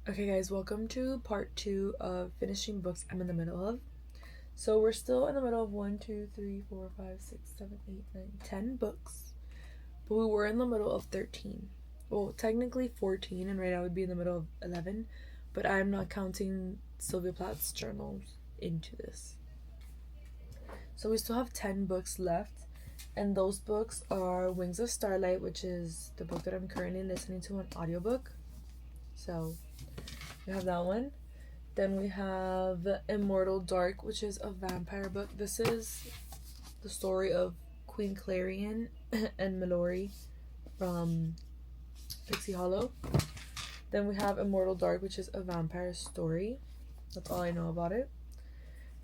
Okay guys, welcome to part 2 of finishing books I'm in the middle of. So we're still in the middle of 1, 2, 3, 4, 5, 6, 7, 8, 9, 10 books. But we were in the middle of 13. Well, technically 14, and right now would be in the middle of 11. But I'm not counting Sylvia Plath's journals into this. So we still have 10 books left. And those books are Wings of Starlight, which is the book that I'm currently listening to on audiobook. So we have that one. Then we have Immortal Dark, which is a vampire book. This is the story of Queen Clarion and Mallory from Pixie Hollow. Then we have Immortal Dark, which is a vampire story. That's all I know about it.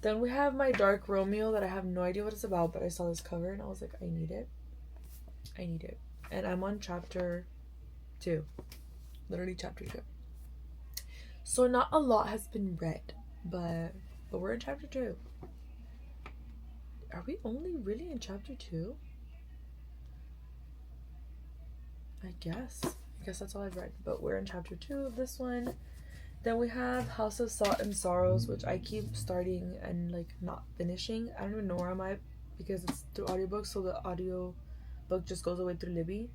Then we have My Dark Romeo that I have no idea what it's about, but I saw this cover and I was like, I need it. And I'm on chapter 2. Literally chapter 2. So not a lot has been read, but we're in chapter 2. Are we only really in chapter 2? I guess that's all I've read, but we're in chapter 2 of this one. Then we have House of Salt and Sorrows, which I keep starting and like not finishing. I don't even know where I'm at because it's through audiobook, so the audio book just goes away through Libby.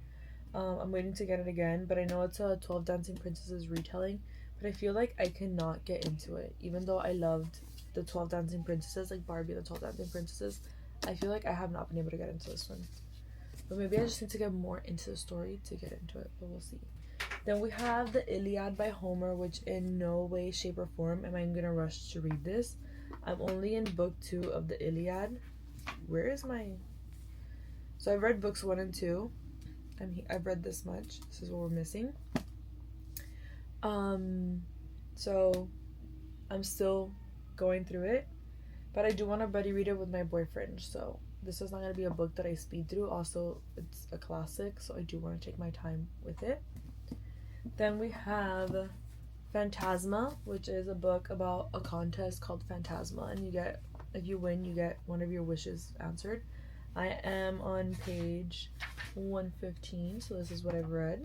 I'm waiting to get it again, but I know it's a 12 Dancing Princesses retelling, but I feel like I cannot get into it. Even though I loved the 12 Dancing Princesses, like Barbie and the 12 Dancing Princesses, I feel like I have not been able to get into this one. But maybe I just need to get more into the story to get into it, but we'll see. Then we have the Iliad by Homer, which in no way, shape, or form am I gonna rush to read this. I'm only in book 2 of the Iliad. Where is my... So I've read books 1 and 2. I've read this much. This is what we're missing. So I'm still going through it, but I do want to buddy read it with my boyfriend, so this is not going to be a book that I speed through. Also, it's a classic, so I do want to take my time with it. Then we have Phantasma, which is a book about a contest called Phantasma, and if you win, you get one of your wishes answered. I am on page 115, so this is what I've read.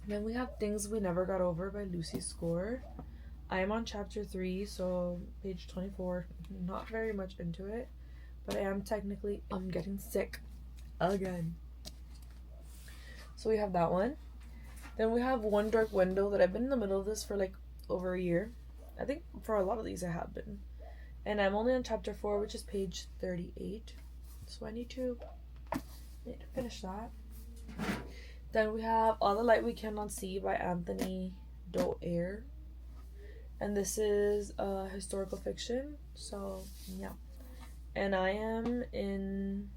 Then we have Things We Never Got Over by Lucy Score. I am on chapter 3, so page 24. Not very much into it, but I am technically getting sick again. So we have that one. Then we have One Dark Window that I've been in the middle of this for like over a year. I think for a lot of these I have been. And I'm only on chapter 4, which is page 38. So I need to finish that. Then we have All the Light We Cannot See by Anthony Doerr. And this is historical fiction. So, yeah. And I am in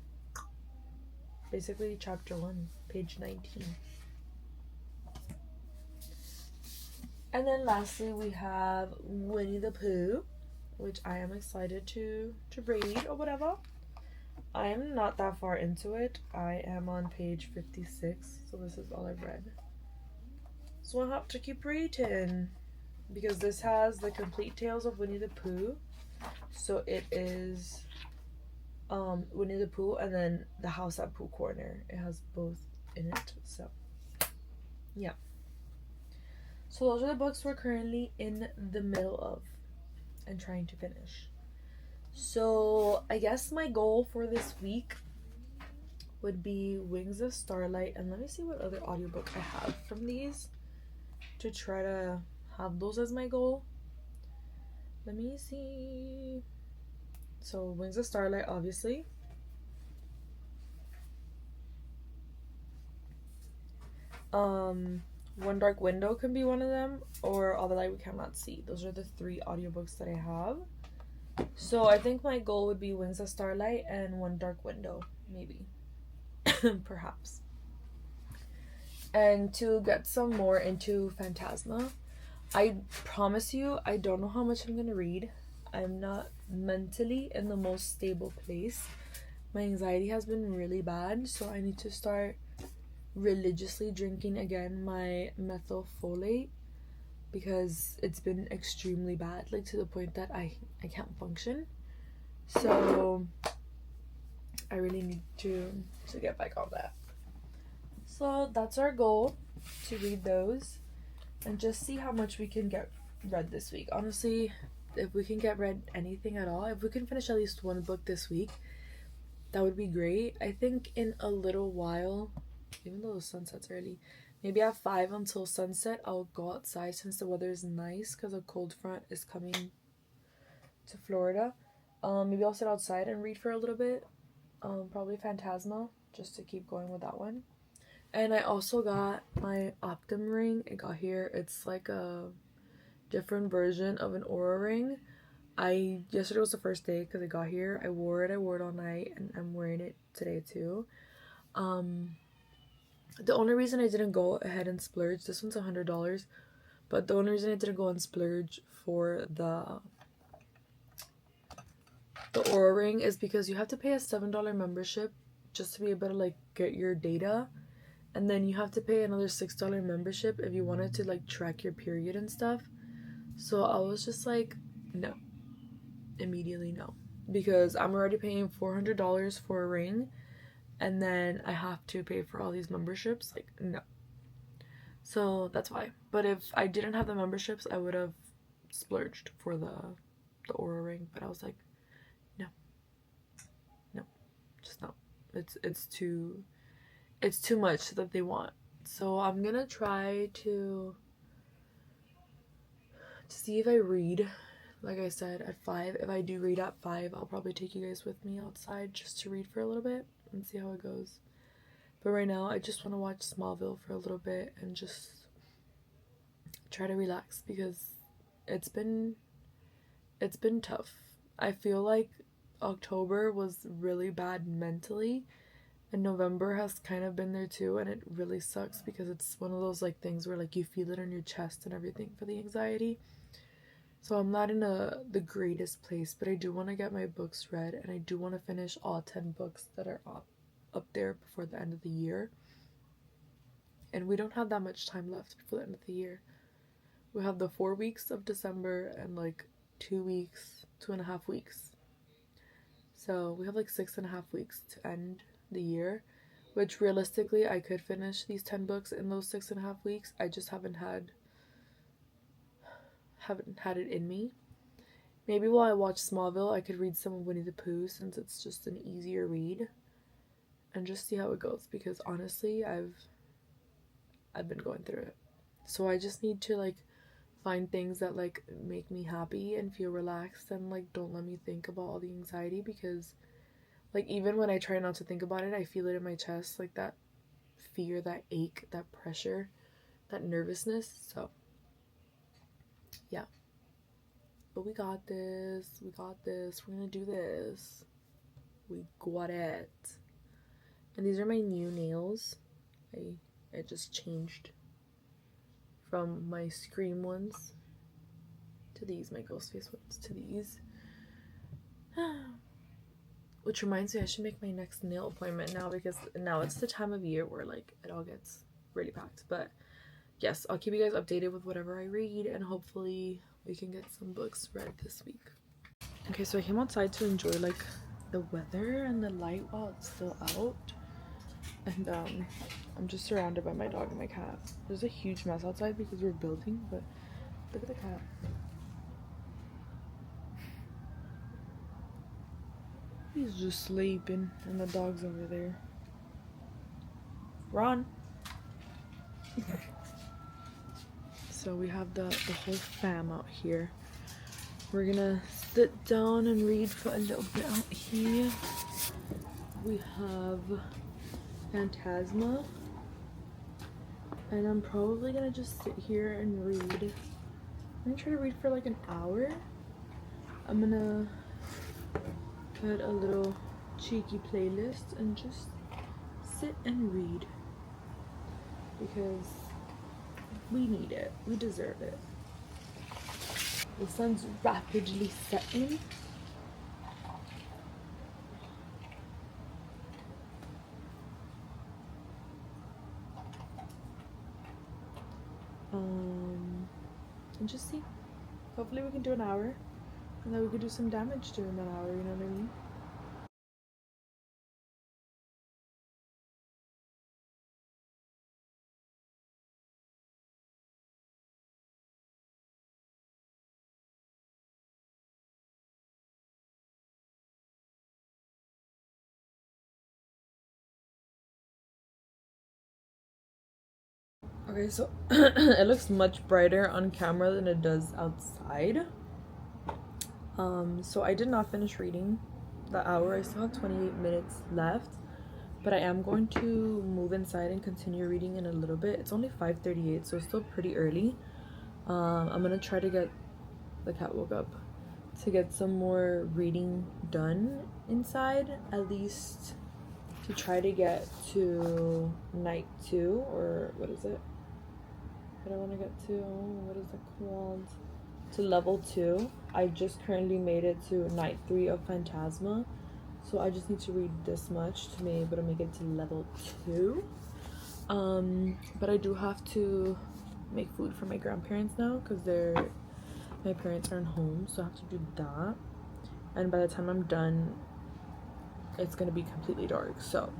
basically chapter 1, page 19. And then lastly, we have Winnie the Pooh, which I am excited to read or whatever. I am not that far into it. I am on page 56, so this is all I've read. So I have to keep reading because this has the complete tales of Winnie the Pooh. So it is Winnie the Pooh and then the house at Pooh Corner. It has both in it. So yeah. So those are the books we're currently in the middle of and trying to finish. So I guess my goal for this week would be Wings of Starlight, and let me see what other audiobook I have from these to try to have those as my goal. Let me see. So Wings of Starlight, obviously. One Dark Window can be one of them, or All the Light We Cannot See. Those are the 3 audiobooks that I have. So I think my goal would be Wings of Starlight and One Dark Window, maybe. Perhaps. And to get some more into Phantasma, I promise you, I don't know how much I'm gonna read. I'm not mentally in the most stable place. My anxiety has been really bad, so I need to start religiously drinking again my methylfolate because it's been extremely bad, like to the point that I can't function. So I really need to get back on that. So that's our goal. to read those and just see how much we can get read this week. Honestly, if we can get read anything at all, if we can finish at least one book this week, that would be great. I think in a little while, even though the sunset's early, maybe at 5 until sunset, I'll go outside since the weather is nice because a cold front is coming to Florida. Maybe I'll sit outside and read for a little bit. Probably Phantasma, just to keep going with that one. And I also got my Optum ring. It got here. It's like a different version of an Aura ring. Yesterday was the first day because it got here. I wore it all night, and I'm wearing it today too. The only reason I didn't go ahead and splurge, this one's $100, but the only reason I didn't go and splurge for the Aura ring is because you have to pay a $7 membership just to be able to like get your data, and then you have to pay another $6 membership if you wanted to like track your period and stuff. So I was just like, no, immediately no, because I'm already paying $400 for a ring, and then I have to pay for all these memberships. Like, no. So that's why. But if I didn't have the memberships, I would have splurged for the Aura ring. But I was like, no, just no. It's too much that they want. So I'm gonna try to see if I read. Like I said, at 5. If I do read at 5, I'll probably take you guys with me outside just to read for a little bit and see how it goes. But right now, I just want to watch Smallville for a little bit and just try to relax because it's been tough. I feel like October was really bad mentally, and November has kind of been there too, and it really sucks because it's one of those like things where like you feel it in your chest and everything for the anxiety. So I'm not in the greatest place, but I do want to get my books read, and I do want to finish all 10 books that are up there before the end of the year. And we don't have that much time left before the end of the year. We have the 4 weeks of December and like 2.5 weeks. So we have like 6.5 weeks to end the year, which realistically I could finish these 10 books in those 6.5 weeks. I just haven't had it in me. Maybe while I watch Smallville, I could read some of Winnie the Pooh since it's just an easier read, and just see how it goes, because honestly, I've been going through it. So I just need to like find things that like make me happy and feel relaxed and like don't let me think about all the anxiety, because like even when I try not to think about it, I feel it in my chest, like that fear, that ache, that pressure, that nervousness. So yeah, but we got this, we're gonna do this, we got it. And these are my new nails. I just changed from my Scream ones to these, my Ghostface ones to these. Which reminds me, I should make my next nail appointment now, because now it's the time of year where like it all gets really packed. But yes, I'll keep you guys updated with whatever I read, and hopefully we can get some books read this week. Okay, so I came outside to enjoy like the weather and the light while it's still out. And I'm just surrounded by my dog and my cat. There's a huge mess outside because we're building, but look at the cat. He's just sleeping, and the dog's over there. Ron! So we have the whole fam out here. We're gonna sit down and read for a little bit out here. We have Phantasma, and I'm probably gonna just sit here and read. I'm gonna try to read for like an hour. I'm gonna put a little cheeky playlist and just sit and read, because we need it, we deserve it. The sun's rapidly setting. And just see. Hopefully we can do an hour, and then we could do some damage during that hour, you know what I mean? Okay, so it looks much brighter on camera than it does outside. So I did not finish reading the hour. I still have 28 minutes left, but I am going to move inside and continue reading in a little bit. It's only 5:38, so it's still pretty early. I'm gonna try to get, the cat woke up, to get some more reading done inside, at least to try to get to night 2, or what is it? What I want to get to, what is it called? To level 2. I just currently made it to night 3 of Phantasma, so I just need to read this much to be able to make it to level 2. But I do have to make food for my grandparents now, because my parents aren't home, so I have to do that. And by the time I'm done, it's gonna be completely dark. So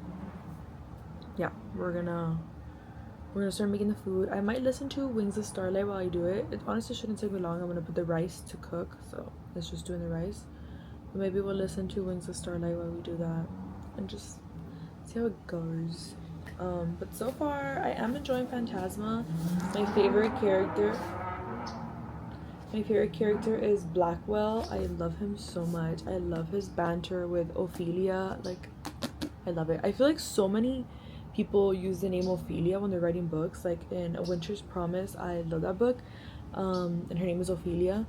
yeah, we're gonna start making the food. I might listen to Wings of Starlight while I do it. It honestly shouldn't take me long. I'm gonna put the rice to cook, so it's just doing the rice. But maybe we'll listen to Wings of Starlight while we do that and just see how it goes. But so far I am enjoying Phantasma. My favorite character is Blackwell. I love him so much. I love his banter with Ophelia. Like, I love it. I feel like so many people use the name Ophelia when they're writing books. Like in A Winter's Promise, I love that book. And her name is Ophelia.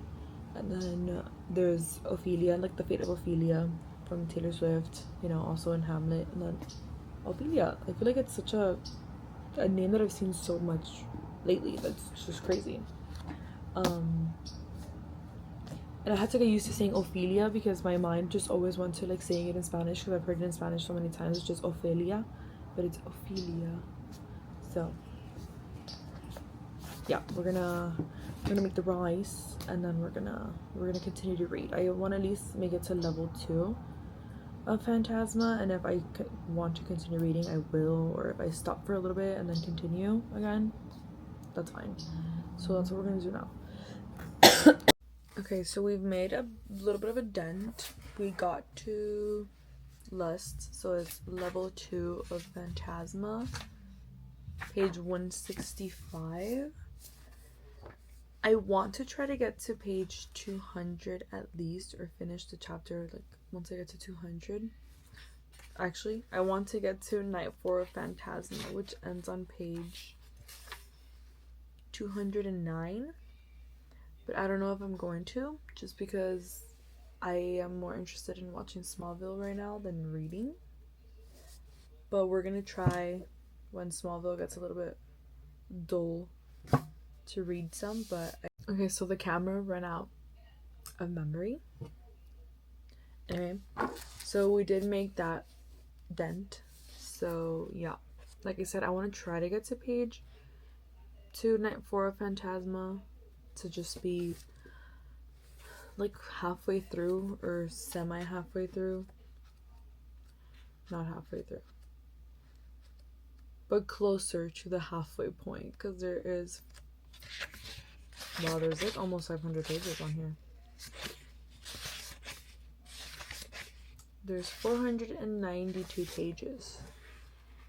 And then there's Ophelia, like The Fate of Ophelia from Taylor Swift, you know, also in Hamlet. And then Ophelia. I feel like it's such a name that I've seen so much lately. That's just crazy. And I had to get used to saying Ophelia because my mind just always went to like saying it in Spanish, because I've heard it in Spanish so many times. It's just Ophelia, but it's Ophelia. So yeah, we're gonna make the rice, and then we're gonna continue to read. I want to at least make it to level 2 of Phantasma, and if I want to continue reading, I will, or if I stop for a little bit and then continue again, that's fine. So that's what we're gonna do now. Okay, so we've made a little bit of a dent. We got to Lust, so it's level 2 of Phantasma, page 165. I want to try to get to page 200 at least, or finish the chapter like once I get to 200. Actually, I want to get to night 4 of Phantasma, which ends on page 209. But I don't know if I'm going to, just because I am more interested in watching Smallville right now than reading. But we're gonna try when Smallville gets a little bit dull to read some. But okay, so the camera ran out of memory. Anyway, so we did make that dent. So yeah, like I said, I want to try to get to page 2, night 4 of Phantasma, to just be like halfway through, or semi halfway through. Not halfway through, but closer to the halfway point, because there's like almost 500 pages on here. There's 492 pages,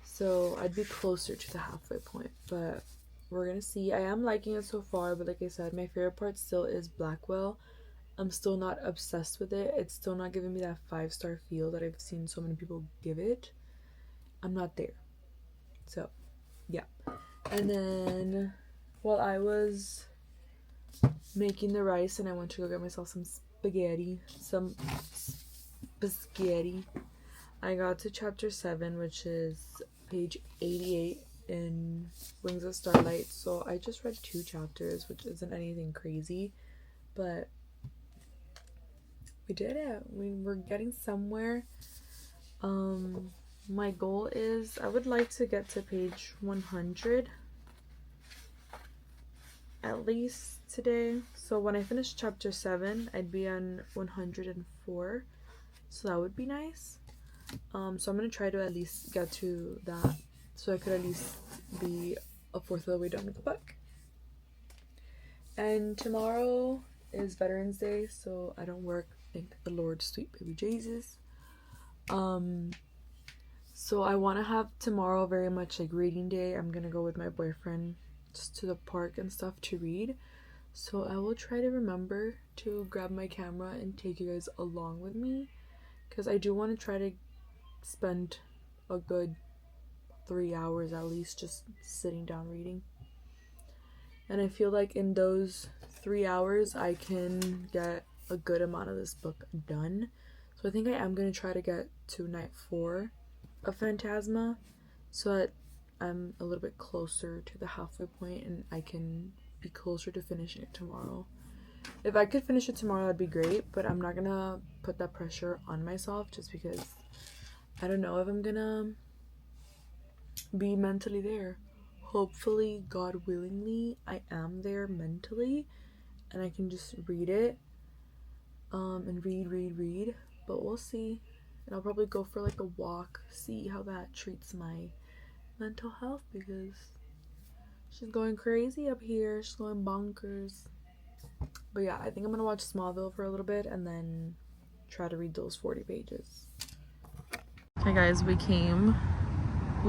so I'd be closer to the halfway point, but we're gonna see. I am liking it so far, but like I said, my favorite part still is Blackwell. I'm still not obsessed with it. It's still not giving me that 5-star feel that I've seen so many people give it. I'm not there. So yeah. And then while I was making the rice and I went to go get myself some spaghetti, I got to chapter 7, which is page 88 in Wings of Starlight. So I just read 2 chapters, which isn't anything crazy, but we did it. We're getting somewhere. My goal is I would like to get to page 100 at least today. So when I finish chapter 7, I'd be on 104, so that would be nice. So I'm gonna try to at least get to that, so I could at least be a fourth of the way done with the book. And tomorrow is Veterans Day, so I don't work, thank the Lord, sweet baby Jesus. So I want to have tomorrow very much like reading day. I'm gonna go with my boyfriend just to the park and stuff to read. So I will try to remember to grab my camera and take you guys along with me, because I do want to try to spend a good 3 hours at least just sitting down reading. And I feel like in those 3 hours I can get a good amount of this book done. So I think I am going to try to get to night 4 of Phantasma, so that I'm a little bit closer to the halfway point and I can be closer to finishing it tomorrow. If I could finish it tomorrow, that'd be great, but I'm not gonna put that pressure on myself just because I don't know if I'm gonna be mentally there. Hopefully, God willingly, I am there mentally and I can just read it and read, but we'll see. And I'll probably go for like a walk, see how that treats my mental health, because she's going crazy up here. She's going bonkers. But yeah, I think I'm gonna watch Smallville for a little bit and then try to read those 40 pages. Okay guys, we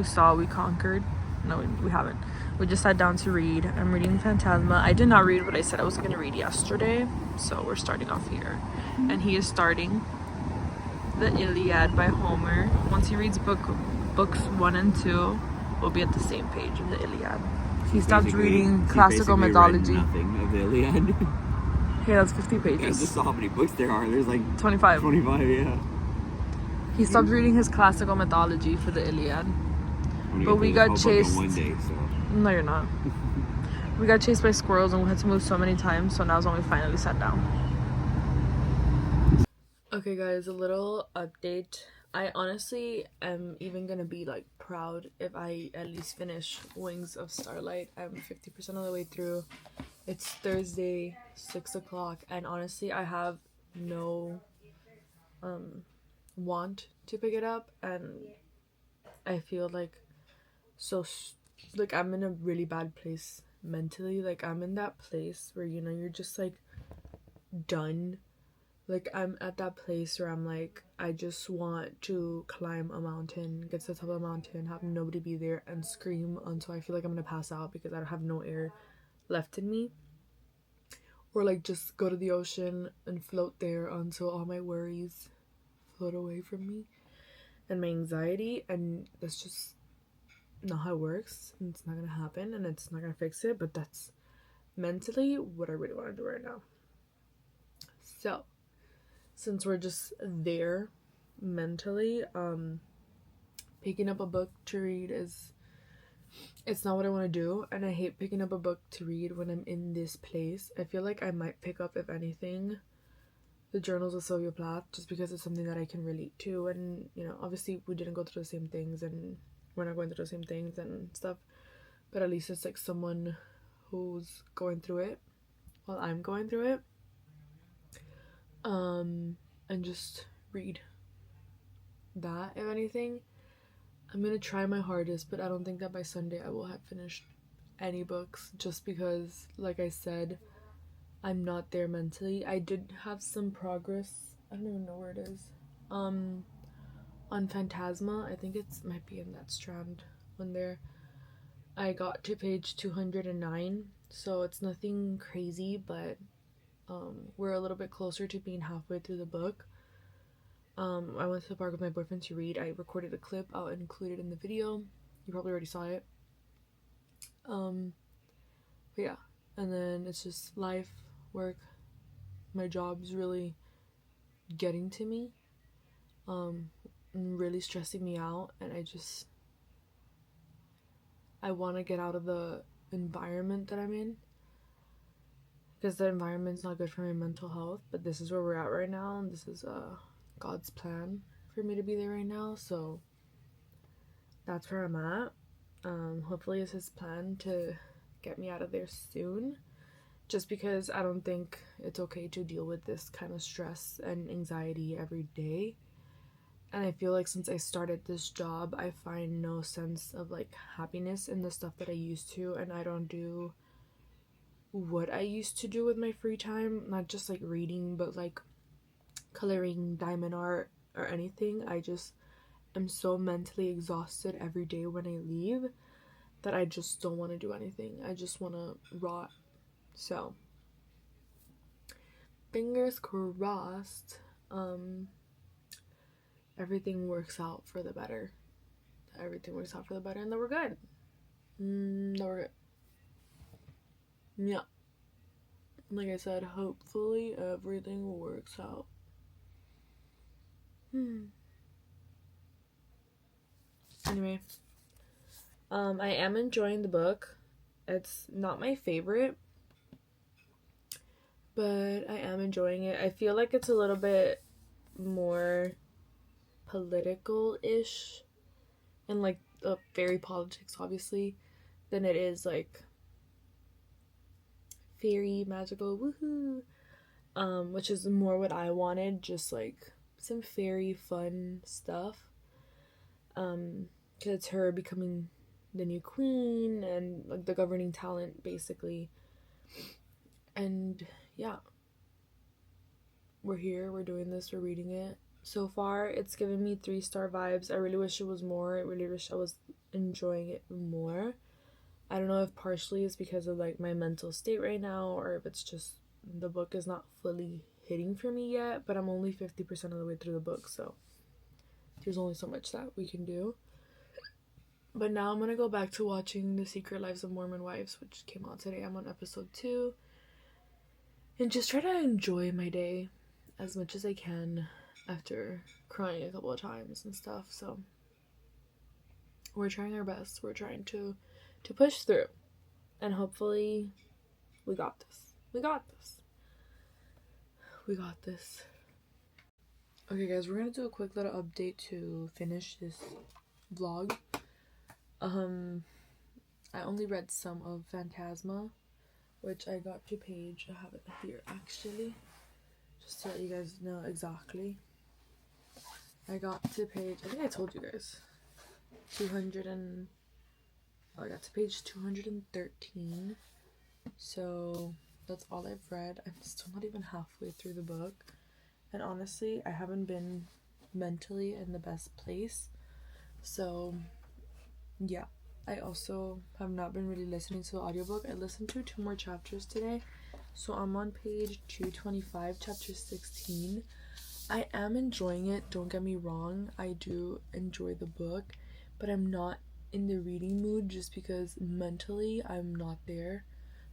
saw, we conquered. No, we haven't. We just sat down to read. I'm reading Phantasma. I did not read what I said I was gonna read yesterday, so we're starting off here. And he is starting the Iliad by Homer. Once he reads books 1 and 2, we'll be at the same page of the Iliad. He stopped reading classical mythology. Nothing of the Iliad. Yeah, that's 50 pages. Yeah, just saw how many books there are. There's like 25. 25, yeah. He stopped reading his classical mythology for the Iliad. But we got chased. One day, so. No, you're not. We got chased by squirrels and we had to move so many times, so now's when we finally sat down. Okay guys, a little update. I honestly am even gonna be like proud if I at least finish Wings of Starlight. I'm 50% of the way through. It's Thursday, 6 o'clock, and honestly I have no want to pick it up, and I feel like I'm in a really bad place mentally. Like I'm in that place where, you know, you're just like done. Like I'm at that place where I'm like, I just want to climb a mountain, get to the top of the mountain, have nobody be there, and scream until I feel like I'm gonna pass out because I don't have no air left in me. Or like just go to the ocean and float there until all my worries float away from me and my anxiety, and that's just not how it works, and it's not gonna happen, and it's not gonna fix it, but that's mentally what I really want to do right now. So since we're just there mentally, picking up a book to read it's not what I want to do, and I hate picking up a book to read when I'm in this place. I feel like I might pick up, if anything, the Journals of Sylvia Plath, just because it's something that I can relate to, and you know, obviously we didn't go through the same things and we're not going through the same things and stuff, but at least it's like someone who's going through it while I'm going through it. And just read that, if anything. I'm gonna try my hardest, but I don't think that by Sunday I will have finished any books, just because, like I said, I'm not there mentally. I did have some progress. I don't even know where it is. On Phantasma, I think it's might be in that strand one there. I got to page 209, so it's nothing crazy, but we're a little bit closer to being halfway through the book. I went to the park with my boyfriend to read. I recorded a clip. I'll include it in the video. You probably already saw it. But yeah, and then it's just life, work. My job's really getting to me, really stressing me out, and I want to get out of the environment that I'm in, because the environment's not good for my mental health. But this is where we're at right now, and this is God's plan for me to be there right now, so that's where I'm at. Hopefully it's his plan to get me out of there soon, just because I don't think it's okay to deal with this kind of stress and anxiety every day. And I feel like since I started this job, I find no sense of like happiness in the stuff that I used to, and I don't do what I used to do with my free time, not just like reading, but like coloring, diamond art, or anything. I just am so mentally exhausted every day when I leave, that I just don't want to do anything. I just want to rot. So, fingers crossed, everything works out for the better. Everything works out for the better, and then we're good. Then we're good. Yeah. Like I said, hopefully everything works out. Anyway, I am enjoying the book. It's not my favorite, but I am enjoying it. I feel like it's a little bit more political-ish and like fairy politics, obviously, than it is like fairy magical woohoo, which is more what I wanted, just like some fairy fun stuff. Because it's her becoming the new queen and like the governing talent, basically. And yeah, we're here, we're doing this, we're reading it. So far, it's given me 3-star vibes. I really wish it was more. I really wish I was enjoying it more. I don't know if partially it's because of like my mental state right now, or if it's just the book is not fully hitting for me yet, but I'm only 50% of the way through the book, so there's only so much that we can do. But now I'm gonna go back to watching The Secret Lives of Mormon Wives, which came out today. I'm on episode 2, and just try to enjoy my day as much as I can after crying a couple of times and stuff. So we're trying our best. We're trying to push through, and hopefully we got this. We got this. Okay guys, we're gonna do a quick little update to finish this vlog. I only read some of Phantasma, which I got to page, I have it here actually, just to let you guys know exactly. I got to page, I think I told you guys, I got to page 213, so that's all I've read. I'm still not even halfway through the book, and honestly, I haven't been mentally in the best place, so yeah. I also have not been really listening to the audiobook. I listened to 2 more chapters today, so I'm on page 225, chapter 16. I am enjoying it, don't get me wrong. I do enjoy the book, but I'm not in the reading mood just because mentally I'm not there.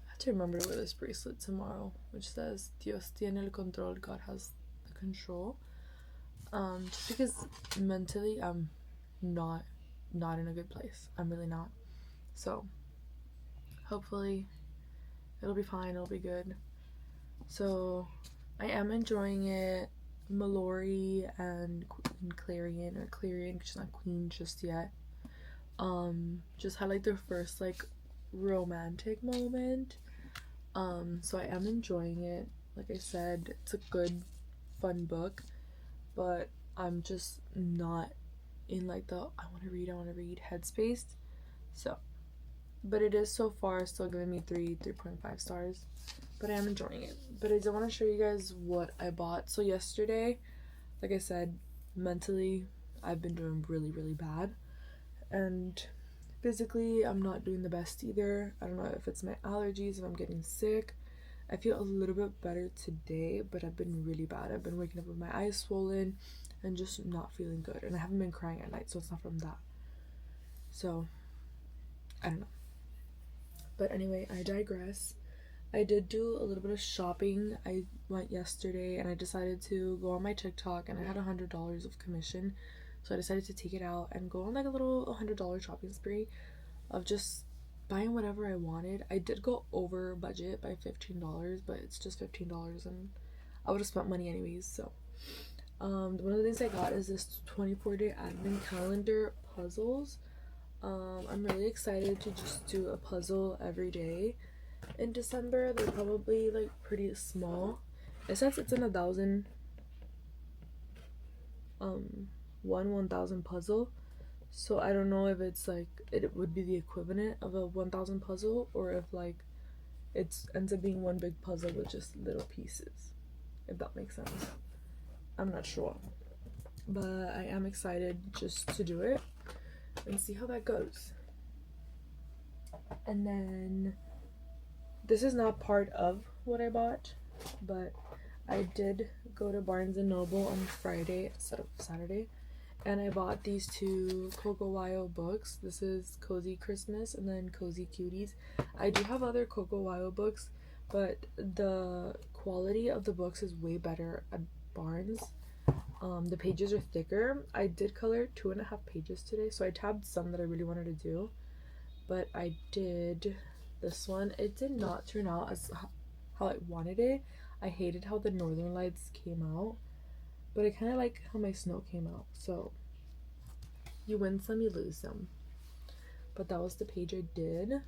I have to remember to wear this bracelet tomorrow, which says Dios tiene el control, God has the control. Just because mentally I'm not in a good place. I'm really not. So hopefully it'll be fine, it'll be good. So I am enjoying it. Mallory and Queen Clarion, or Clarion, she's not queen just yet, just had like their first like romantic moment. So I am enjoying it. Like I said, it's a good fun book, but I'm just not in like the I want to read headspace. So, but it is so far still giving me 3.5 stars, but I am enjoying it. But I do want to show you guys what I bought. So yesterday, like I said, mentally I've been doing really bad, and physically I'm not doing the best either. I don't know if it's my allergies, if I'm getting sick. I feel a little bit better today, but I've been really bad. I've been waking up with my eyes swollen and just not feeling good, and I haven't been crying at night, so it's not from that. So I don't know. But anyway, I digress. I did do a little bit of shopping. I went yesterday and I decided to go on my TikTok, and I had $100 of commission, so I decided to take it out and go on like a little $100 shopping spree of just buying whatever I wanted. I did go over budget by $15, but it's just $15 and I would have spent money anyways. So one of the things I got is this 24-day advent calendar puzzles. I'm really excited to just do a puzzle every day in December. They're probably like pretty small. It says it's an 1,000 1,000 puzzle, so I don't know if it's like it would be the equivalent of a 1,000 puzzle, or if like it ends up being one big puzzle with just little pieces, if that makes sense. I'm not sure, but I am excited just to do it and see how that goes. And then this is not part of what I bought, but I did go to Barnes and Noble on Friday instead of Saturday, and I bought these two Coco Wyo books. This is Cozy Christmas and then Cozy Cuties. I do have other Coco Wyo books, but the quality of the books is way better at Barnes. The pages are thicker. I did color 2.5 pages today, so I tabbed some that I really wanted to do, but I did this one. It did not turn out as how I wanted it. I hated how the Northern Lights came out, but I kind of like how my snow came out. So you win some, you lose some. But that was the page I did.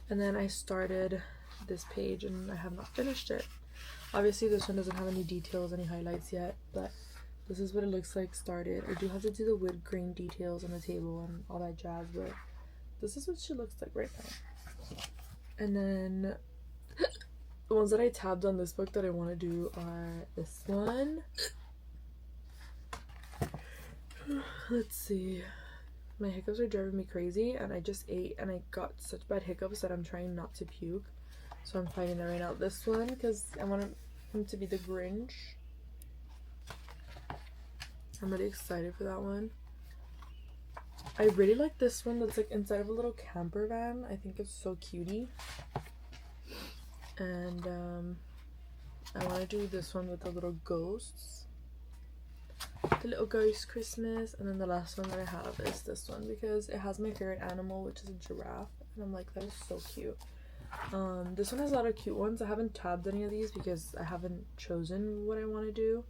And then I started this page and I have not finished it. Obviously this one doesn't have any details, any highlights yet, but this is what it looks like started. I do have to do the wood grain details on the table and all that jazz, but this is what she looks like right now. And then the ones that I tabbed on this book that I want to do are this one. Let's see. My hiccups are driving me crazy, and I just ate and I got such bad hiccups that I'm trying not to puke. So I'm fighting that right now. This one, because I want him to be the Grinch. I'm really excited for that one. I really like this one that's like inside of a little camper van. I think it's so cutie. And I want to do this one with the little ghosts. The little ghost Christmas. And then the last one that I have is this one because it has my favorite animal, which is a giraffe. And I'm like, that is so cute. This one has a lot of cute ones. I haven't tabbed any of these because I haven't chosen what I want to do.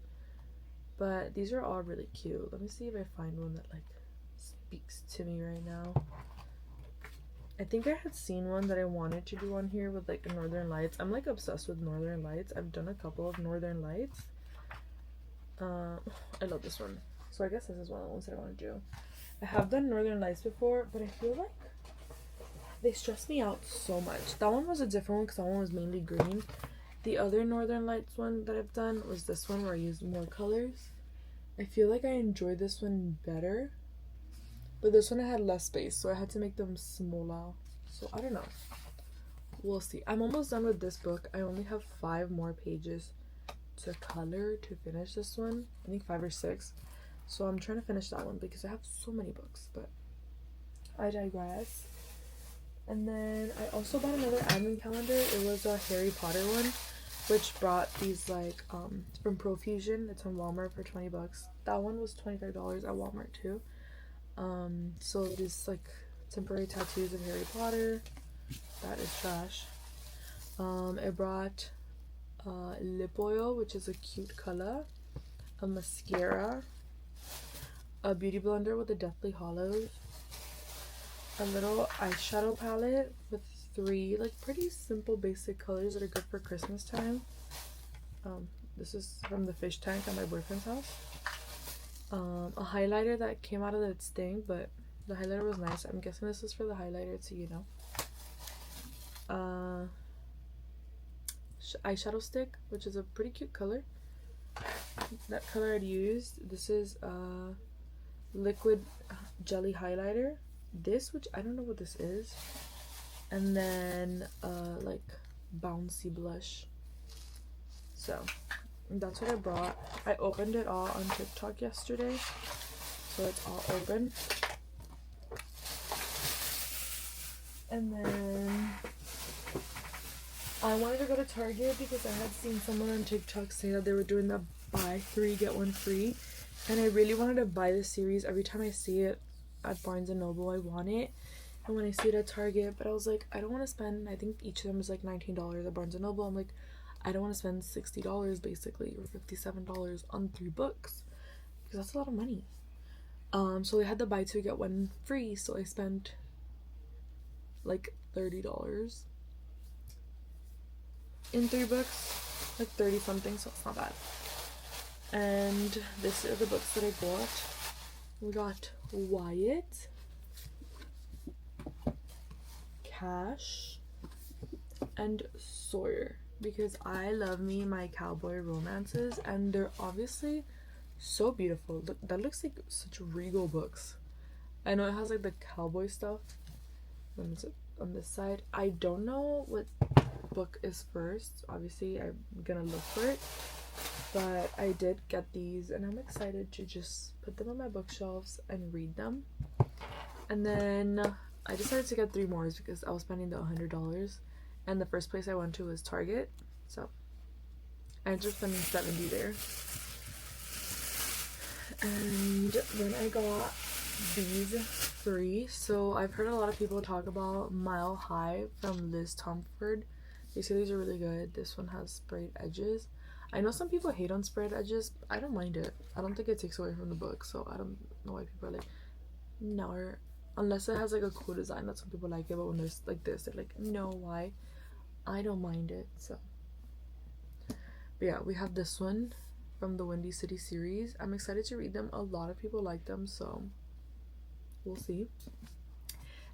But these are all really cute. Let me see if I find one that like speaks to me right now. I think I had seen one that I wanted to do on here with like Northern Lights. I'm like obsessed with Northern Lights. I've done a couple of Northern Lights. I love this one. So I guess this is one of the ones that I want to do. I have done Northern Lights before, but I feel like they stress me out so much. That one was a different one because that one was mainly green. The other Northern Lights one that I've done was this one where I used more colors. I feel like I enjoyed this one better. But this one I had less space, so I had to make them smaller. So I don't know. We'll see. I'm almost done with this book. I only have 5 more pages to color to finish this one. I think 5 or 6. So I'm trying to finish that one because I have so many books, but I digress. And then I also bought another advent calendar. It was a Harry Potter one, which brought these like from Profusion. It's on Walmart for 20 bucks. That one was $25 at Walmart too. So these like temporary tattoos of Harry Potter. That is trash. I brought lip oil, which is a cute color, a mascara, a beauty blender with a Deathly Hallows, a little eyeshadow palette with 3 like pretty simple basic colors that are good for Christmas time. This is from the fish tank at my boyfriend's house. A highlighter that came out of its thing, but the highlighter was nice. I'm guessing this is for the highlighter, so you know. Eyeshadow stick, which is a pretty cute color. That color I'd used. This is liquid jelly highlighter. This, which I don't know what this is, and then like bouncy blush. So that's what I brought. I opened it all on TikTok yesterday, so it's all open. And then I wanted to go to Target because I had seen someone on TikTok say that they were doing the buy 3 get 1 free, and I really wanted to buy this series. Every time I see it at Barnes and Noble, I want it, and when I see it at Target, but I was like, I don't want to spend, I think each of them is like $19 at Barnes and Noble. I'm like, I don't want to spend $60 basically, or $57 on 3 books, because that's a lot of money. So they had the buy 2 get 1 free, so I spent like $30 in 3 books, like 30 something, so it's not bad. And this are the books that I bought. We got Wyatt, Cash, and Sawyer, because I love me my cowboy romances, and they're obviously so beautiful. That looks like such regal books. I know it has like the cowboy stuff, Then it's on this side. I don't know what book is first. Obviously, I'm gonna look for it. But I did get these, and I'm excited to just put them on my bookshelves and read them. And then I decided to get 3 more because I was spending the $100, and the first place I went to was Target. So I ended up spending $70 there. And then I got these 3. So I've heard a lot of people talk about Mile High from Liz Tomford. They say these are really good. This one has sprayed edges. I know some people hate on sprayed edges. I don't mind it. I don't think it takes away from the book, so I don't know why people are like, no. Unless it has like a cool design that some people like it, but when there's like this, they're like, no, why? I don't mind it. So but yeah, we have this one from the Windy City series. I'm excited to read them. A lot of people like them, so we'll see.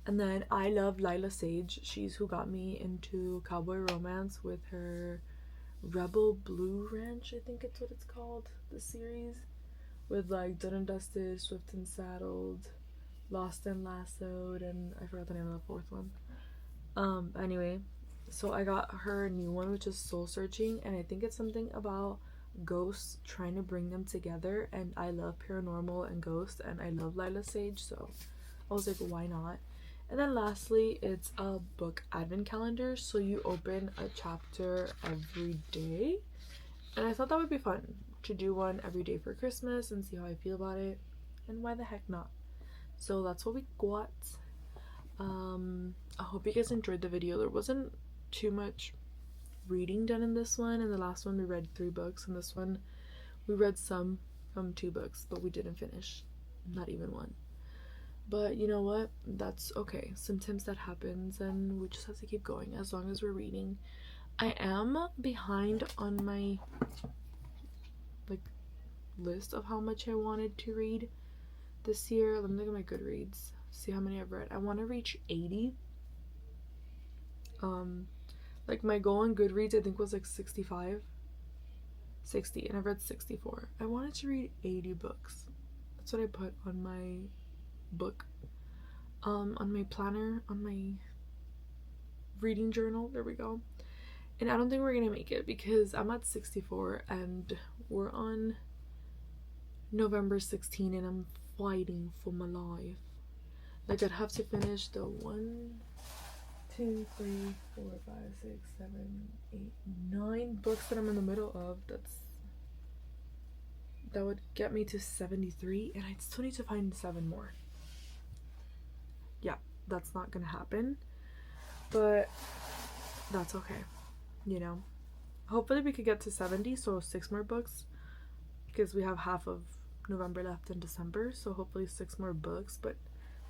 And then I love Lila Sage. She's who got me into cowboy romance with her Rebel Blue Ranch, I think it's what it's called, the series, with like Done and Dusted, Swift and Saddled, Lost and Lassoed, and I forgot the name of the 4th one. Anyway, so I got her new one, which is Soul Searching, and I think it's something about ghosts trying to bring them together, and I love paranormal and ghosts, and I love Lila Sage, so I was like, why not? And then lastly, it's a book advent calendar, so you open a chapter every day, and I thought that would be fun to do one every day for Christmas and see how I feel about it, and why the heck not? So that's what we got. I hope you guys enjoyed the video. There wasn't too much reading done in this one. In the last one we read 3 books, and this one we read some from 2 books, but we didn't finish, not even one. But you know what, that's okay. Sometimes that happens and we just have to keep going as long as we're reading. I am behind on my like list of how much I wanted to read this year. Let me look at my Goodreads, see how many I've read. I want to reach 80. Like my goal on Goodreads I think was like 60, and I've read 64. I wanted to read 80 books. That's what I put on my book, on my planner, on my reading journal. There we go. And I don't think we're gonna make it because I'm at 64 and we're on November 16 and I'm fighting for my life. Like I'd have to finish the 1, 2, 3, 4, 5, 6, 7, 8, 9 books that I'm in the middle of. That would get me to 73, and I still need to find 7 more. Yeah, that's not gonna happen, but that's okay, you know. Hopefully we could get to 70, so 6 more books, because we have half of November left in December, so hopefully 6 more books, but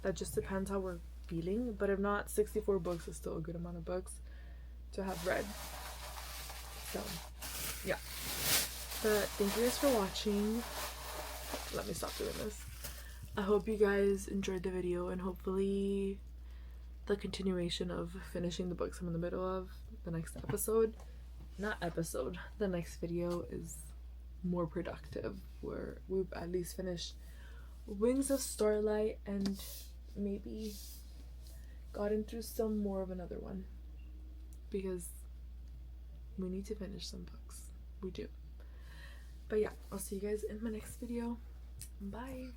that just depends how we're feeling. But if not, 64 books is still a good amount of books to have read. So yeah, but thank you guys for watching. Let me stop doing this. I hope you guys enjoyed the video, and hopefully the continuation of finishing the books I'm in the middle of, the next episode, the next video is more productive, where we've at least finished Wings of Starlight and maybe gotten through some more of another one, because we need to finish some books. We do. But yeah, I'll see you guys in my next video. Bye.